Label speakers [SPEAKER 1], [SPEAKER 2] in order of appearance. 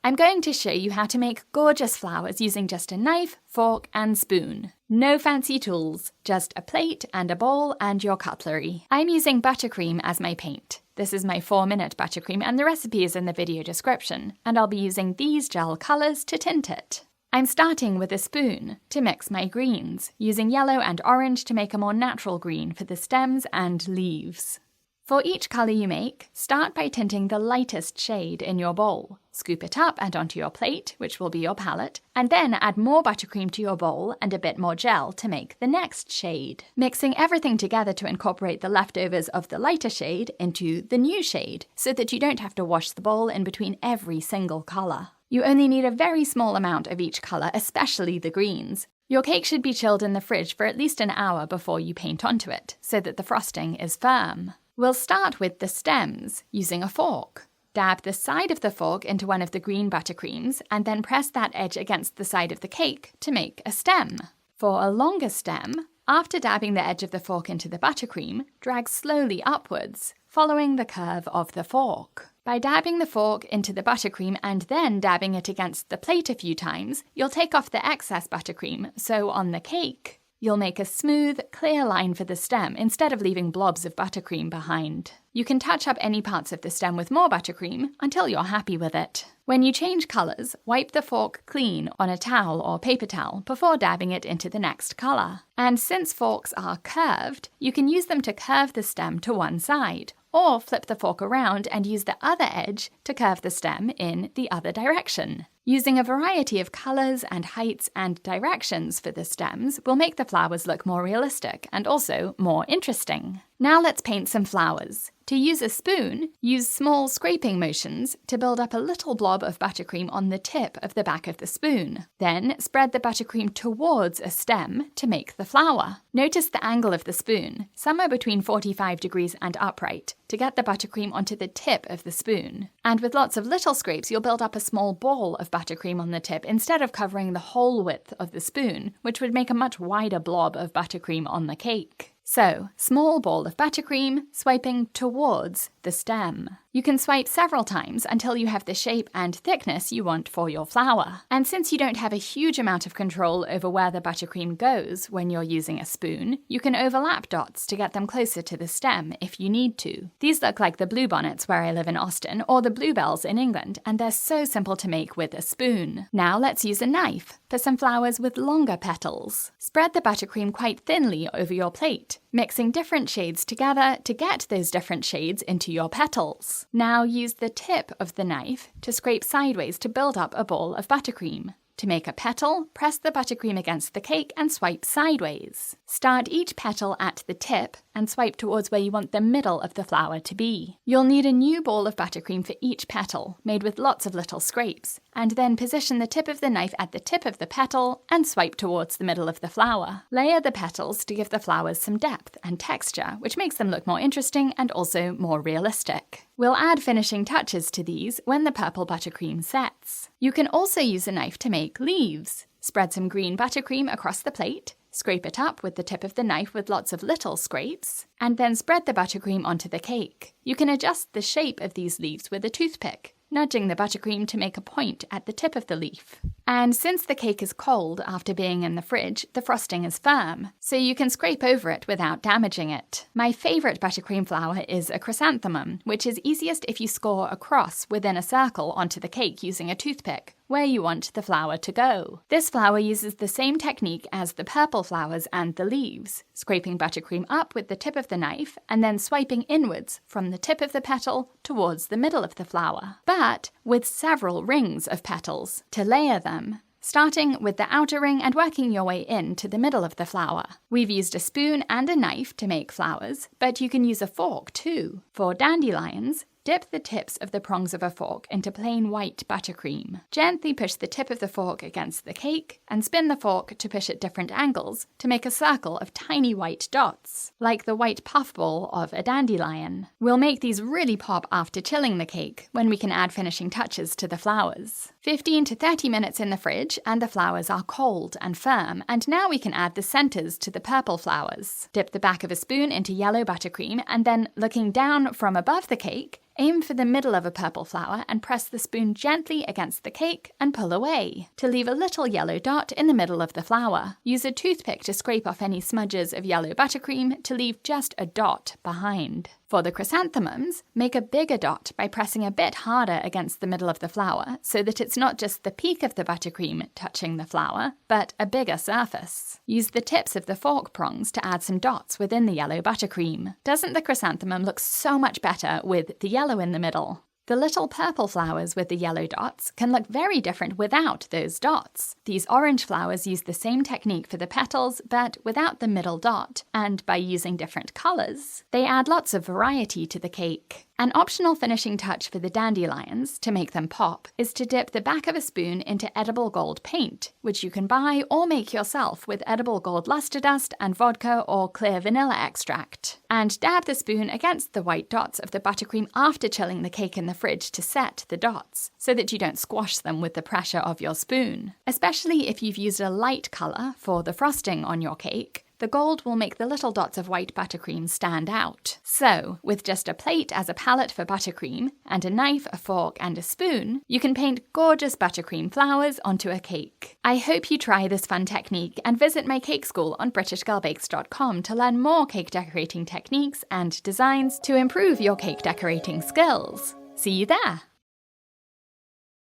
[SPEAKER 1] I'm going to show you how to make gorgeous flowers using just a knife, fork, and spoon. No fancy tools, just a plate and a bowl and your cutlery. I'm using buttercream as my paint. This is my 4-minute buttercream and the recipe is in the video description, and I'll be using these gel colours to tint it. I'm starting with a spoon to mix my greens, using yellow and orange to make a more natural green for the stems and leaves. For each colour you make, start by tinting the lightest shade in your bowl. Scoop it up and onto your plate, which will be your palette, and then add more buttercream to your bowl and a bit more gel to make the next shade. Mixing everything together to incorporate the leftovers of the lighter shade into the new shade, so that you don't have to wash the bowl in between every single colour. You only need a very small amount of each colour, especially the greens. Your cake should be chilled in the fridge for at least an hour before you paint onto it, so that the frosting is firm. We'll start with the stems, using a fork. Dab the side of the fork into one of the green buttercreams, and then press that edge against the side of the cake to make a stem. For a longer stem, after dabbing the edge of the fork into the buttercream, drag slowly upwards, following the curve of the fork. By dabbing the fork into the buttercream and then dabbing it against the plate a few times, you'll take off the excess buttercream, so on the cake, you'll make a smooth, clear line for the stem instead of leaving blobs of buttercream behind. You can touch up any parts of the stem with more buttercream until you're happy with it. When you change colours, wipe the fork clean on a towel or paper towel before dabbing it into the next colour. And since forks are curved, you can use them to curve the stem to one side, or flip the fork around and use the other edge to curve the stem in the other direction. Using a variety of colours and heights and directions for the stems will make the flowers look more realistic and also more interesting. Now let's paint some flowers. To use a spoon, use small scraping motions to build up a little blob of buttercream on the tip of the back of the spoon. Then spread the buttercream towards a stem to make the flower. Notice the angle of the spoon, somewhere between 45 degrees and upright, to get the buttercream onto the tip of the spoon. And with lots of little scrapes, you'll build up a small ball of buttercream on the tip instead of covering the whole width of the spoon, which would make a much wider blob of buttercream on the cake. So, small ball of buttercream, swiping towards the stem. You can swipe several times until you have the shape and thickness you want for your flower. And since you don't have a huge amount of control over where the buttercream goes when you're using a spoon, you can overlap dots to get them closer to the stem if you need to. These look like the bluebonnets where I live in Austin, or the bluebells in England, and they're so simple to make with a spoon. Now let's use a knife for some flowers with longer petals. Spread the buttercream quite thinly over your plate, mixing different shades together to get those different shades into your petals. Now use the tip of the knife to scrape sideways to build up a ball of buttercream. To make a petal, press the buttercream against the cake and swipe sideways. Start each petal at the tip and swipe towards where you want the middle of the flower to be. You'll need a new ball of buttercream for each petal, made with lots of little scrapes, and then position the tip of the knife at the tip of the petal and swipe towards the middle of the flower. Layer the petals to give the flowers some depth and texture, which makes them look more interesting and also more realistic. We'll add finishing touches to these when the purple buttercream sets. You can also use a knife to make leaves. Spread some green buttercream across the plate, scrape it up with the tip of the knife with lots of little scrapes, and then spread the buttercream onto the cake. You can adjust the shape of these leaves with a toothpick, nudging the buttercream to make a point at the tip of the leaf. And since the cake is cold after being in the fridge, the frosting is firm, so you can scrape over it without damaging it. My favourite buttercream flower is a chrysanthemum, which is easiest if you score a cross within a circle onto the cake using a toothpick, where you want the flower to go. This flower uses the same technique as the purple flowers and the leaves, scraping buttercream up with the tip of the knife and then swiping inwards from the tip of the petal towards the middle of the flower, but with several rings of petals to layer them, starting with the outer ring and working your way in to the middle of the flower. We've used a spoon and a knife to make flowers, but you can use a fork too. For dandelions, dip the tips of the prongs of a fork into plain white buttercream. Gently push the tip of the fork against the cake and spin the fork to push at different angles to make a circle of tiny white dots, like the white puffball of a dandelion. We'll make these really pop after chilling the cake, when we can add finishing touches to the flowers. 15 to 30 minutes in the fridge and the flowers are cold and firm, and now we can add the centers to the purple flowers. Dip the back of a spoon into yellow buttercream and then, looking down from above the cake, Aim for the middle of a purple flower and press the spoon gently against the cake and pull away to leave a little yellow dot in the middle of the flower. Use a toothpick to scrape off any smudges of yellow buttercream to leave just a dot behind. For the chrysanthemums, make a bigger dot by pressing a bit harder against the middle of the flower so that it's not just the peak of the buttercream touching the flower, but a bigger surface. Use the tips of the fork prongs to add some dots within the yellow buttercream. Doesn't the chrysanthemum look so much better with the yellow in the middle? The little purple flowers with the yellow dots can look very different without those dots. These orange flowers use the same technique for the petals, but without the middle dot, and by using different colours, they add lots of variety to the cake. An optional finishing touch for the dandelions, to make them pop, is to dip the back of a spoon into edible gold paint, which you can buy or make yourself with edible gold luster dust and vodka or clear vanilla extract. And dab the spoon against the white dots of the buttercream after chilling the cake in the fridge to set the dots, so that you don't squash them with the pressure of your spoon. Especially if you've used a light colour for the frosting on your cake, the gold will make the little dots of white buttercream stand out. So, with just a plate as a palette for buttercream, and a knife, a fork, and a spoon, you can paint gorgeous buttercream flowers onto a cake. I hope you try this fun technique and visit my cake school on BritishGirlBakes.com to learn more cake decorating techniques and designs to improve your cake decorating skills. See you there!